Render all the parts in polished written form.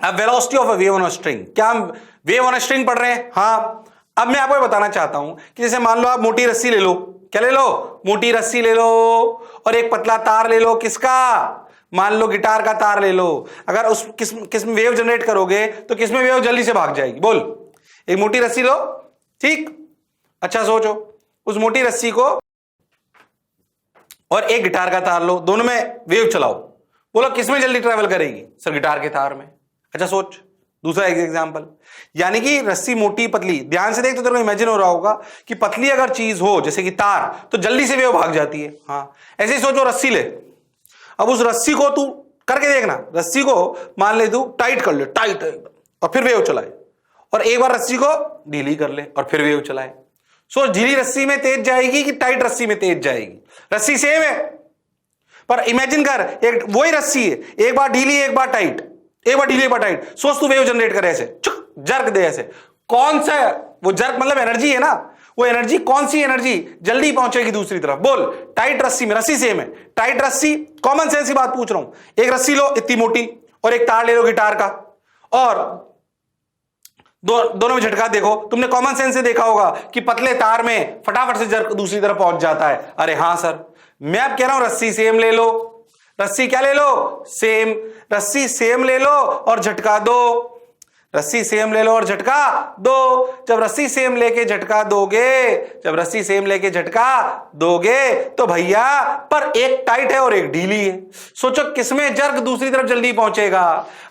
अब velocity of a wave on a string, क्या हम वेव ऑन अ स्ट्रिंग पढ़ रहे हैं? हाँ। अब मैं आपको बताना चाहता हूं कि जैसे मान लो आप मोटी रस्सी ले लो, क्या ले लो? मोटी रस्सी ले लो, और एक पतला तार ले लो, किसका? मान लो गिटार का तार ले लो। अगर उस किसमें वेव जनरेट करोगे तो किसमें वेव जल्दी से भाग जाएगी? बोल। एक मोटी रस्सी लो, ठीक? अच्छा सोचो, उस मोटी रस्सी को और एक गिटार का तार लो, दोनों में वेव चलाओ, बोलो किसमें जल्दी ट्रेवल करेगी? सर गिटार के तार में। अच्छा सोच, दूसरा एक एग्जांपल, यानी कि रस्सी मोटी पतली, ध्यान से देख तो तेरे को इमेजिन हो रहा होगा कि पतली अगर चीज हो जैसे कि तार तो जल्दी से वेव भाग जाती है। हाँ, ऐसे ही सोचो, रस्सी ले, अब उस रस्सी को तू करके देखना, रस्सी को मान ले तू टाइट कर ले, टाइट एकदम, और फिर वेव चलाए, और एक बार रस्सी को ढीली कर ले और फिर वेव चलाए। सो ढीली रस्सी में तेज जाएगी कि टाइट रस्सी में तेज जाएगी? रस्सी सेम है, पर इमेजिन कर, एक वही रस्सी है, एक बार ढीली एक बार टाइट, एक बार ढीली एक बार टाइट। सोच तू वेव जनरेट करे ऐसे, जर्क दे ऐसे, कौन सा वो जर्क मतलब एनर्जी है ना, वो एनर्जी कौन सी एनर्जी जल्दी पहुंचेगी दूसरी तरफ? बोल। टाइट रस्सी में, रस्सी सेम है, टाइट रस्सी, कॉमन सेंस की बात पूछ रहा हूं, एक रस्सी लो इतनी मोटी और एक तार ले लो गिटार का, और दोनों में झटका देखो। तुमने कॉमन सेंस से देखा होगा कि पतले तार में फटाफट से जर्क दूसरी तरफ पहुंच जाता है। अरे हां सर, मैं अब कह रहा हूं रस्सी सेम ले लो, रस्सी क्या ले लो? सेम, रस्सी सेम ले लो और झटका दो, रस्सी सेम ले लो और झटका दो। जब रस्सी सेम लेके झटका दोगे, जब रस्सी सेम लेके झटका दोगे तो भैया, पर एक टाइट है और एक ढीली है, सोचो किसमें जर्क दूसरी तरफ जल्दी पहुंचेगा?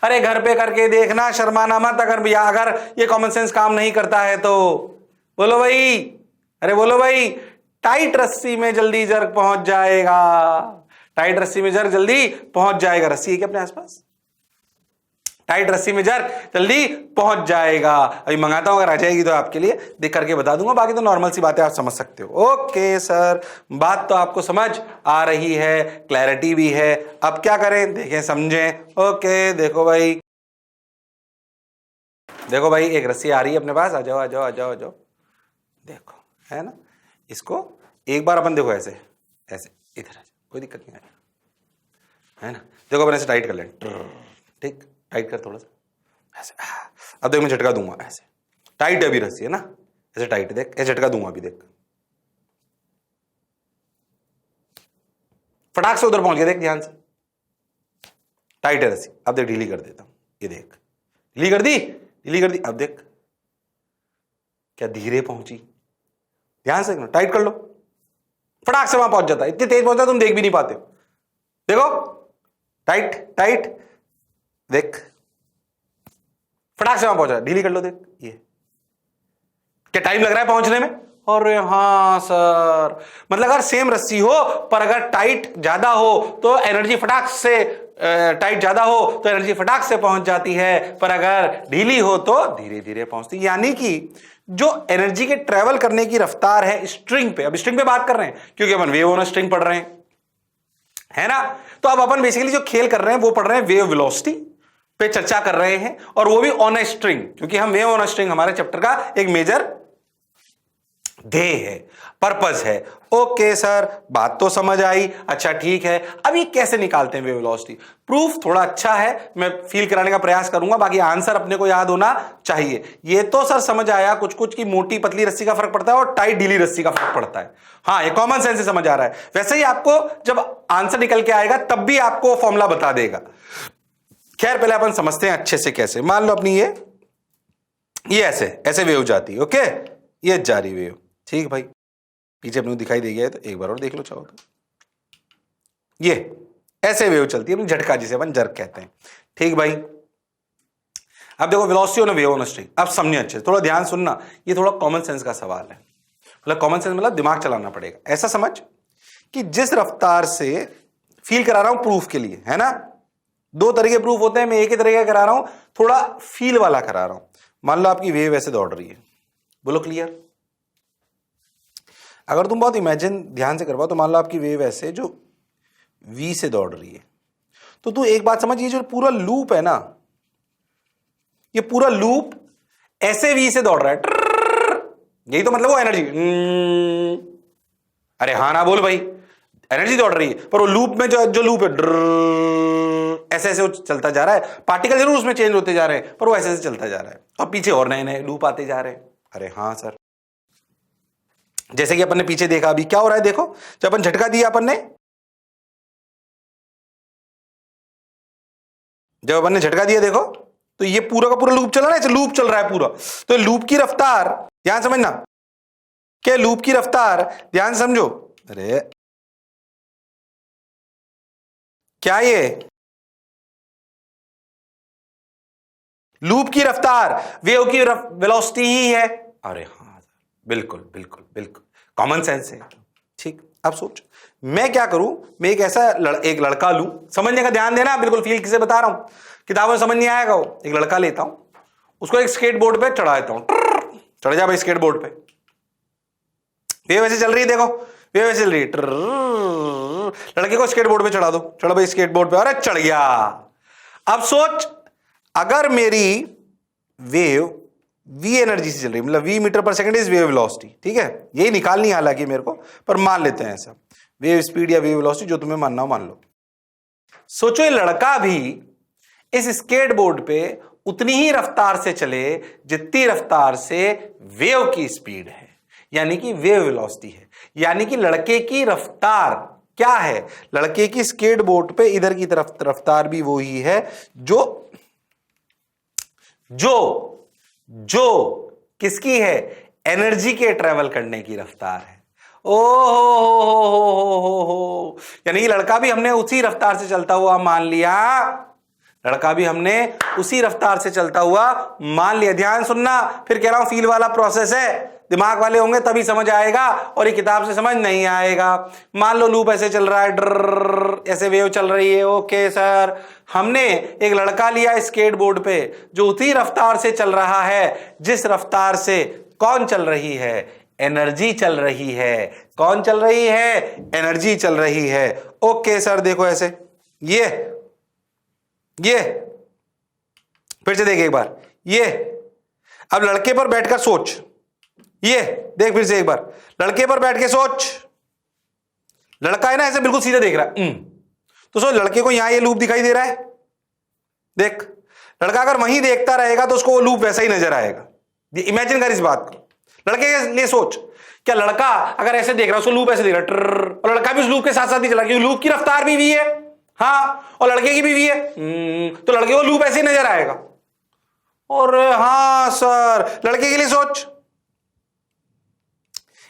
अरे घर पे करके देखना, शर्माना मत। अगर भैया अगर ये कॉमन सेंस काम नहीं करता है तो बोलो भाई, अरे बोलो भाई, टाइट रस्सी में जल्दी जर्क पहुंच जाएगा, टाइट रस्सी में जर्क जल्दी पहुंच जाएगा। रस्सी है क्या अपने आसपास? टाइट रस्सी में जर्क जल्दी पहुंच जाएगा। अभी मंगाता हूं, अगर आ जाएगी तो आपके लिए देख करके बता दूंगा, बाकी तो नॉर्मल सी बातें आप समझ सकते हो। ओके सर, बात तो आपको समझ आ रही है, क्लैरिटी भी है। अब क्या करें, देखें समझें। ओके देखो भाई, देखो भाई, एक रस्सी आ रही है अपने पास, आ जाओ आ जाओ आ जाओ आ जाओ, देखो है ना, इसको एक बार अपन देखो ऐसे ऐसे इधर आ जाओ, कोई दिक्कत नहीं आएगा, है ना। देखो अपन ऐसे टाइट कर लें, ठीक, टाइट कर थोड़ा सा ऐसे। अब देख मैं झटका दूंगा ऐसे, टाइट है अभी रस्सी है ना, ऐसे टाइट, देख ऐसे झटका दूंगा अभी, देख फटाक से उधर पहुंच गया, देख ध्यान से, टाइट है रस्सी। अब देख ढीली कर देता हूं, ये देख ढीली कर दी, ढीली कर दी, अब देख क्या धीरे पहुंची, ध्यान से टाइट कर लो, फटाक से वहां पहुंच जाता है, इतनी तेज पहुंचता तुम देख भी नहीं पाते। देखो टाइट टाइट, देख फटाक से वहां पहुंचा, ढीली कर लो, देख ये क्या टाइम लग रहा है पहुंचने में? अरे हाँ सर, मतलब अगर सेम रस्सी हो पर अगर टाइट ज्यादा हो तो एनर्जी फटाक से, टाइट ज्यादा हो तो एनर्जी फटाक से पहुंच जाती है, पर अगर ढीली हो तो धीरे धीरे पहुंचती। यानी कि जो एनर्जी के ट्रेवल करने की रफ्तार है स्ट्रिंग पे, अब स्ट्रिंग पे बात कर रहे हैं क्योंकि अपन वेव ऑन अ स्ट्रिंग पढ़ रहे हैं, है ना। तो अब अपन बेसिकली जो खेल कर रहे हैं वो पढ़ रहे हैं वेव वेलोसिटी पे चर्चा कर रहे हैं, और वो भी ऑन अ स्ट्रिंग, क्योंकि हम वेव ऑन अ स्ट्रिंग हमारे चैप्टर का एक मेजर ध्येय है, पर्पस है। ओके सर, बात तो समझ आई, अच्छा ठीक है। अब ये कैसे निकालते हैं वेव वेलोसिटी? प्रूफ थोड़ा अच्छा है, मैं फील कराने का प्रयास करूंगा, बाकी आंसर अपने को याद होना चाहिए। ये तो सर समझ आया कुछ कुछ की मोटी पतली रस्सी का फर्क पड़ता है और टाइट ढीली रस्सी का फर्क पड़ता है, हाँ ये कॉमन सेंस से समझ आ रहा है। वैसे ही आपको जब आंसर निकल के आएगा तब भी आपको फॉर्मूला बता देगा। खैर पहले अपन समझते हैं अच्छे से कैसे। मान लो अपनी ये ऐसे ऐसे वेव जाती है, ओके, ये जा रही वेव, ठीक भाई, पीछे अपने को दिखाई दे गया है तो एक बार और देख लो चाहो तो, ये ऐसे वेव चलती है अपनी, झटका जिसे अपन जर्क कहते हैं, ठीक भाई। अब देखो velocity on a wave on a string, अब समझिए अच्छे से, थोड़ा ध्यान सुनना, ये थोड़ा कॉमन सेंस का सवाल है, मतलब कॉमन सेंस मतलब दिमाग चलाना पड़ेगा। ऐसा समझ कि जिस रफ्तार से फील करा रहा हूं प्रूफ के लिए, है ना, दो तरह के प्रूफ होते हैं, मैं एक ही तरीके का करा रहा हूं, थोड़ा फील वाला करा रहा हूं। मान लो आपकी वेव ऐसे दौड़ रही है, बोलो क्लियर। अगर तुम बहुत इमेजिन ध्यान से करवाओ तो मान लो आपकी वेव ऐसे जो वी से दौड़ रही है, तो तू एक बात समझ, ये जो पूरा लूप है ना, ये पूरा लूप ऐसे वी से दौड़ रहा है, यही तो मतलब वो एनर्जी। अरे हाँ ना बोल भाई, एनर्जी दौड़ रही है, पर वो लूप में जो लूप है ऐसे ऐसे चलता जा रहा है, पार्टिकल जरूर उसमें चेंज होते जा रहे हैं पर वो ऐसे ऐसे चलता जा रहा है और पीछे और नए नए लूप आते जा रहे हैं। अरे हाँ सर, जैसे कि अपन ने पीछे देखा, अभी क्या हो रहा है देखो, जब अपन झटका दिया अपन ने, जब अपन ने झटका दिया देखो तो ये पूरा का पूरा लूप चल रहा है, लूप चल रहा है पूरा। तो लूप की रफ्तार ध्यान समझना, क्या लूप की रफ्तार ध्यान समझो, अरे क्या ये लूप की रफ्तार वेव की वेलोसिटी ही है। अरे हाँ बिल्कुल बिल्कुल बिल्कुल, कॉमन सेंस है। ठीक, अब सोच मैं क्या करूं, मैं एक ऐसा एक लड़का लूं, समझने का ध्यान देना, बिल्कुल फील किसे बता रहा हूं, किताबों में समझ नहीं आएगा वो। एक लड़का लेता हूं, उसको एक स्केट बोर्ड पे चढ़ा देता हूं, चढ़ जा भाई स्केट बोर्ड पे, वेव वैसे चल रही है देखो, वेव वैसे चल रही है, लड़के को स्केट बोर्ड पे चढ़ा दो, चढ़ो भाई स्केट बोर्ड पे, अरे चढ़ गया। अब सोच अगर मेरी वेव v एनर्जी से चल रही है, मतलब v मीटर पर सेकंड इज वेव वेलोसिटी, ठीक है, यही निकालनी हालांकि मेरे को, पर मान लेते हैं ऐसा, वेव स्पीड या वेव वेलोसिटी जो तुम्हें मानना हो मान लो। सोचो ये लड़का भी इस स्केट बोर्ड पे उतनी ही रफ्तार से चले जितनी रफ्तार से वेव की स्पीड है, यानी कि वेव वेलोसिटी है, यानी कि लड़के की रफ्तार क्या है, लड़के की स्केट बोर्ड पे इधर की तरफ रफ्तार भी वो ही है जो जो जो किसकी है, एनर्जी के ट्रेवल करने की रफ्तार है। ओ हो, यानी कि लड़का भी हमने उसी रफ्तार से चलता हुआ मान लिया, लड़का भी हमने उसी रफ्तार से चलता हुआ मान लिया। ध्यान सुनना, फिर कह रहा हूं फील वाला प्रोसेस है, दिमाग वाले होंगे तभी समझ आएगा और ये किताब से समझ नहीं आएगा। मान लो लूप ऐसे चल रहा है, ड्र ऐसे वेव चल रही है, ओके सर, हमने एक लड़का लिया स्केट बोर्ड पे जो उसी रफ्तार से चल रहा है जिस रफ्तार से कौन चल रही है, एनर्जी चल रही है। कौन चल रही है, एनर्जी चल रही है। ओके सर, देखो ऐसे ये फिर से देख एक बार, ये अब लड़के पर बैठकर सोच, ये देख फिर से एक बार, लड़के पर बैठ के सोच, लड़का है ना ऐसे बिल्कुल सीधे देख रहा है, तो सोच लड़के को यहां ये लूप दिखाई दे रहा है, देख लड़का अगर वहीं देखता रहेगा तो उसको वो लूप वैसा ही नजर आएगा। इमेजिन कर इस बात को, लड़के के लिए सोच, क्या लड़का अगर ऐसे देख रहा है उसको लूप ऐसे देख रहा है, और लड़का भी उस लूप के साथ साथ ही चला, क्योंकि लूप की रफ्तार भी वी है, हाँ, और लड़के की भी वी है, तो लड़के को लूप ऐसे ही नजर आएगा। और हाँ सर, लड़के के लिए सोच,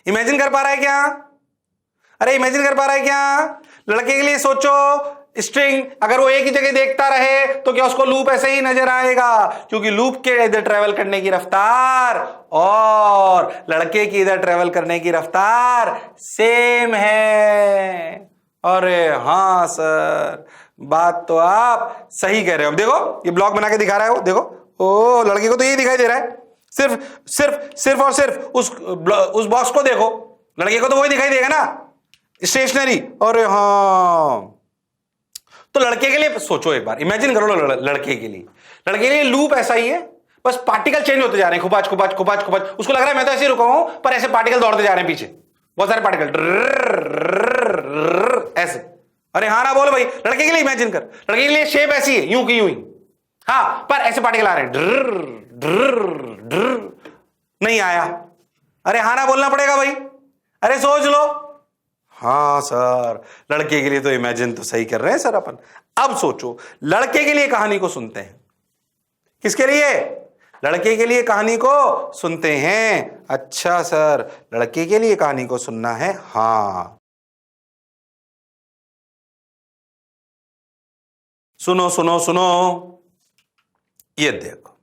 इमेजिन कर पा रहा है क्या, अरे इमेजिन कर पा रहा है क्या, लड़के के लिए सोचो, स्ट्रिंग अगर वो एक ही जगह देखता रहे तो क्या उसको लूप ऐसे ही नजर आएगा, क्योंकि लूप के इधर ट्रेवल करने की रफ्तार और लड़के की इधर ट्रेवल करने की रफ्तार सेम है। अरे हाँ सर, बात तो आप सही कह रहे हो। अब देखो ये ब्लॉक बना के दिखा रहा है वो, देखो ओ लड़के को तो यही दिखाई दे रहा है, सिर्फ सिर्फ सिर्फ और सिर्फ उस बॉक्स को देखो, लड़के को तो वही दिखाई देगा ना, स्टेशनरी। अरे हाँ, तो लड़के के लिए सोचो एक बार, इमेजिन करो लड़के के लिए लूप ऐसा ही है, बस पार्टिकल चेंज होते जा रहे हैं, खुपाच खुपाच खुपाच खुपाच, उसको लग रहा है मैं तो ऐसे रुका हूं, पर ऐसे पार्टिकल दौड़ते जा रहे हैं पीछे, बहुत सारे पार्टिकल ऐसे। अरे हाँ ना बोलो भाई, लड़के के लिए इमेजिन कर, लड़के के लिए शेप ऐसी है, यूं की यूं ही, हाँ, पर ऐसे पार्टिकल आ रहे हैं, नहीं आया। अरे हाँ ना बोलना पड़ेगा भाई, अरे सोच लो। हाँ सर, लड़के के लिए तो इमेजिन तो सही कर रहे हैं सर अपन। अब सोचो लड़के के लिए कहानी को सुनते हैं, किसके लिए, लड़के के लिए कहानी को सुनते हैं। अच्छा सर, लड़के के लिए कहानी को सुनना है, हाँ सुनो सुनो सुनो, ये देखो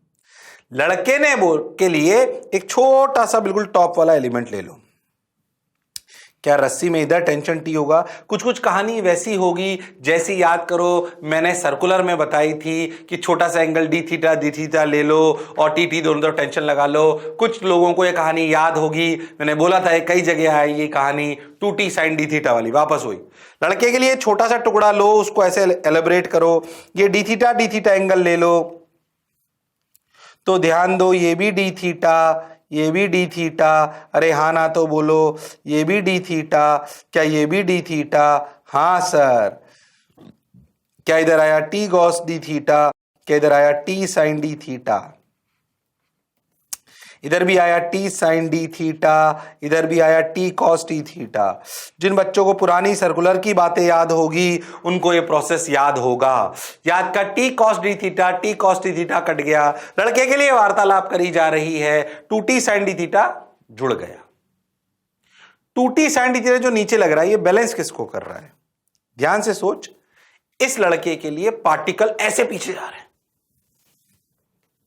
लड़के ने के लिए एक छोटा सा बिल्कुल टॉप वाला एलिमेंट ले लो, क्या रस्सी में इधर टेंशन टी होगा, कुछ कुछ कहानी वैसी होगी जैसी याद करो मैंने सर्कुलर में बताई थी कि छोटा सा एंगल डी थीटा ले लो और टी टी दोनों तरफ टेंशन लगा लो। कुछ लोगों को ये कहानी याद होगी, मैंने बोला था कई जगह आई ये कहानी 2t sin d थीटा वाली, वापस हुई। लड़के के लिए छोटा सा टुकड़ा लो, उसको ऐसे एलेबरेट करो, ये डी थीटा एंगल ले लो, तो ध्यान दो ये भी डी थीटा, ये भी डी थीटा, अरे हाँ ना तो बोलो, ये भी डी थीटा, क्या ये भी डी थीटा, हाँ सर। क्या इधर आया टी कॉस डी थीटा, क्या इधर आया टी साइन डी थीटा, इधर भी आया टी साइन डी थीटा, इधर भी आया टी कॉस टी थीटा। जिन बच्चों को पुरानी सर्कुलर की बातें याद होगी उनको ये प्रोसेस याद होगा। याद कर, T cos d theta, T cos T theta cut गया, लड़के के लिए वार्तालाप करी जा रही है, two T sine d theta जुड़ गया। Two T sine d theta जो नीचे लग रहा है ये बैलेंस किसको कर रहा है? ध्यान से सोच, इस लड़के के लिए पार्टिकल ऐसे पीछे जा रहे हैं,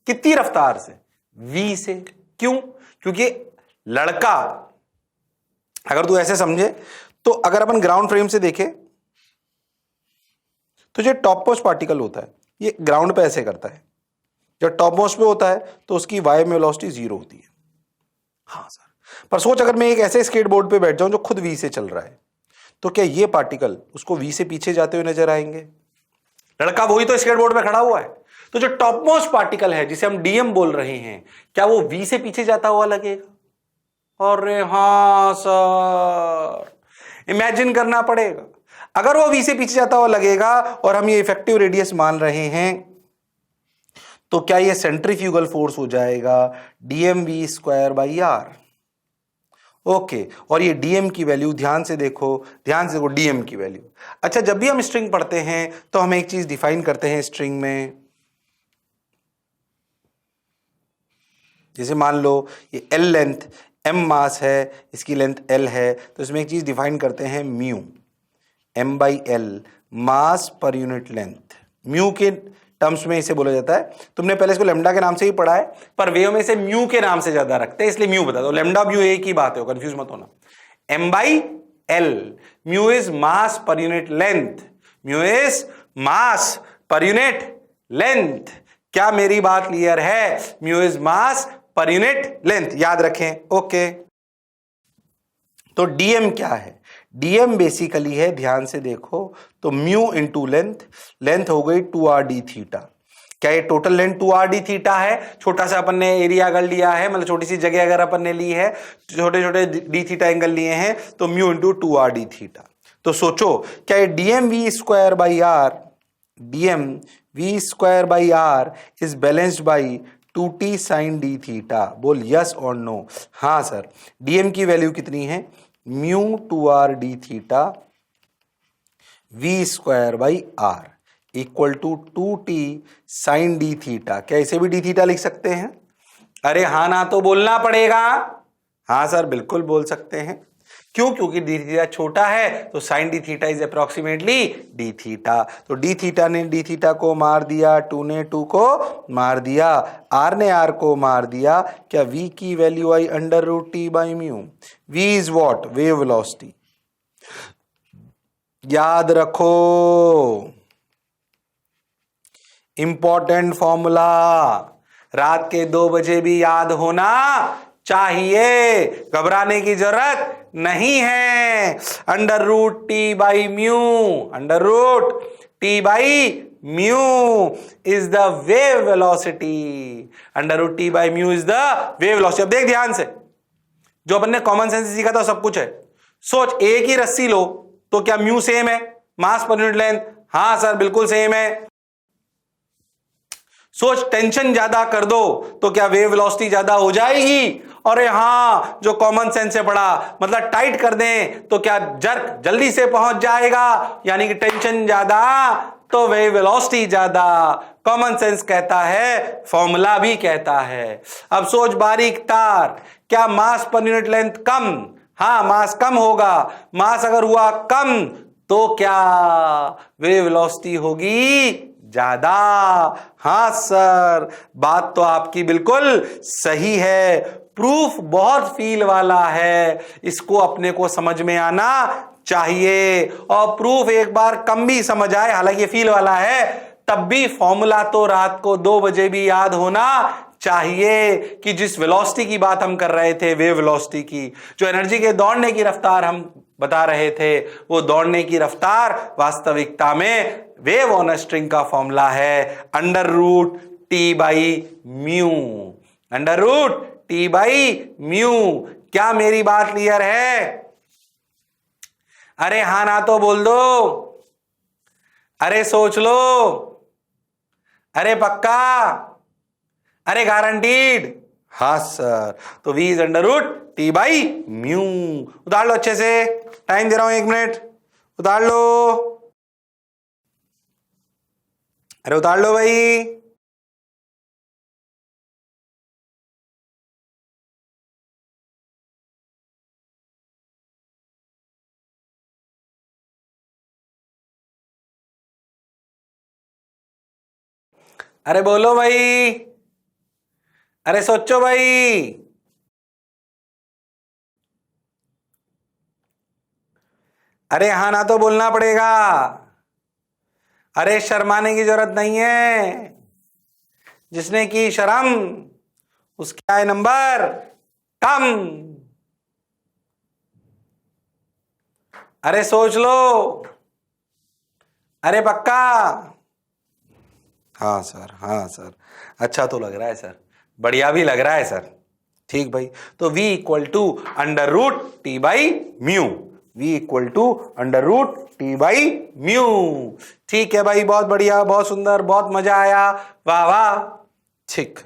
कितनी रफ्तार से? v से। क्यों? क्योंकि लड़का, अगर तू ऐसे समझे तो अगर अपन ग्राउंड फ्रेम से देखें तो जो टॉप मोस्ट पार्टिकल होता है ये ग्राउंड पे ऐसे करता है, जब टॉप मोस्ट पे होता है तो उसकी वाई में वेलोसिटी 0 होती है। हाँ सर, पर सोच अगर मैं एक ऐसे स्केटबोर्ड पे बैठ जाऊं जो खुद v से चल रहा है, तो क्या ये पार्टिकल उसको v से पीछे जाते हुए नजर आएंगे? लड़का वही तो स्केटबोर्ड पे खड़ा हुआ है, तो जो टॉप मोस्ट पार्टिकल है जिसे हम डीएम बोल रहे हैं, क्या वो v से पीछे जाता हुआ लगेगा? अरे हाँ सर, इमेजिन करना पड़ेगा। अगर वो v से पीछे जाता हुआ लगेगा और हम ये इफेक्टिव रेडियस मान रहे हैं, तो क्या ये सेंट्रीफ्यूगल फोर्स हो जाएगा dmv square by r. Okay, और ये डीएम की वैल्यू ध्यान से देखो, डीएम की वैल्यू। अच्छा, जब भी हम स्ट्रिंग पढ़ते हैं तो हम एक चीज डिफाइन करते हैं स्ट्रिंग में, जैसे मान लो ये एल लेंथ, एम मास है, इसकी लेंथ एल है, तो इसमें एक चीज डिफाइन करते हैं mu, m by l, mass per unit length. Mu के टर्म्स में इसे बोला जाता है। तुमने पहले इसको लेमडा के नाम से ही पढ़ा है, पर वे में इसे म्यू के नाम से ज्यादा रखते हैं, इसलिए म्यू बता दो। लेमडा म्यू एक ही बात है, कंफ्यूज मत होना। M by l, mu is mass per unit length, mu is mass per unit length. क्या मेरी बात क्लियर है? Mu is mass per unit length, याद रखें। ओके, तो डीएम क्या है? डीएम बेसिकली है, ध्यान से देखो, तो म्यू इंटू लेंथ, लेंथ हो गई 2r d थीटा। क्या ये total length 2r d theta है? छोटा सा अपन ने एरिया अगर लिया है, मतलब छोटी सी जगह अगर अपन ने ली है, छोटे छोटे d थीटा एंगल लिए हैं, तो mu into 2r d theta. तो सोचो, क्या ये dm v square by r, dm v square by r is balanced by 2t sine d theta? बोल यस और नो। हाँ सर, डीएम की वैल्यू कितनी है? Mu 2r d theta v square by r equal to 2t sine d theta. क्या इसे भी D theta लिख सकते हैं? अरे हाँ ना तो बोलना पड़ेगा। हाँ सर, बिल्कुल बोल सकते हैं। क्यों? क्योंकि डी थीटा छोटा है, तो sine d theta is approximately d theta. तो डी थीटा ने डी थीटा को मार दिया, 2 ने 2 को मार दिया, आर ने आर को मार दिया। क्या v की वैल्यू आई under root T by mu. v is what? Wave velocity. याद रखो, इंपॉर्टेंट फॉर्मूला, रात के 2 बजे भी याद होना चाहिए, घबराने की जरूरत नहीं है। Under root T by mu, under root T by mu is the wave velocity, under root T by mu is the wave velocity. अब देख ध्यान से, जो अपन ने कॉमन सेंस सीखा था सब कुछ है। सोच, एक ही रस्सी लो तो क्या म्यू सेम है? मास पर यूनिट लेंथ, हाँ सर बिल्कुल सेम है। सोच, टेंशन ज्यादा कर दो तो क्या वेव वेलोसिटी ज्यादा हो जाएगी? अरे हाँ, जो कॉमन सेंस से पढ़ा, मतलब टाइट कर दें तो क्या जर्क जल्दी से पहुंच जाएगा, यानी कि टेंशन ज्यादा तो वेव वेलोसिटी ज्यादा। कॉमन सेंस कहता है, फॉर्मूला भी कहता है। अब सोच, बारीक तार, क्या मास पर यूनिट लेंथ कम? हाँ, मास कम होगा। मास अगर हुआ कम तो क्या वेव वेलोसिटी होगी ज्यादा? हाँ सर, बात तो आपकी बिल्कुल सही है। प्रूफ बहुत फील वाला है, इसको अपने को समझ में आना चाहिए। और प्रूफ एक बार कम भी समझ आए, हालांकि ये फील वाला है, तब भी फॉर्मूला तो रात को 2 बजे भी याद होना चाहिए कि जिस वेलोसिटी की बात हम कर रहे थे, वेव वेलोसिटी की, जो एनर्जी के दौड़ने की रफ्तार हम बता रहे थे, वो दौड़ने की रफ्तार वास्तविकता में वेव ऑन अ स्ट्रिंग का फॉर्मूला है under root T by mu, under root T by mu. क्या मेरी बात क्लियर है? अरे हाँ ना तो बोल दो। अरे सोच लो, अरे पक्का, अरे गारंटीड। हाँ सर, तो v is under root T by mu. उतार लो अच्छे से, टाइम दे रहा हूं 1 मिनट, उतार लो, अरे उतार लो भाई। अरे बोलो भाई, अरे सोचो भाई। अरे हाँ ना तो बोलना पड़ेगा, अरे शर्माने की जरूरत नहीं है, जिसने की शर्म उसके आए नंबर कम। अरे सोच लो, अरे पक्का। हाँ सर, हाँ सर, अच्छा तो लग रहा है सर, बढ़िया भी लग रहा है सर। ठीक भाई, तो v equal to under root T by mu, v equal to under root T by mu. ठीक है भाई, बहुत बढ़िया, बहुत सुंदर, बहुत मजा आया, वाह वाह। ठीक।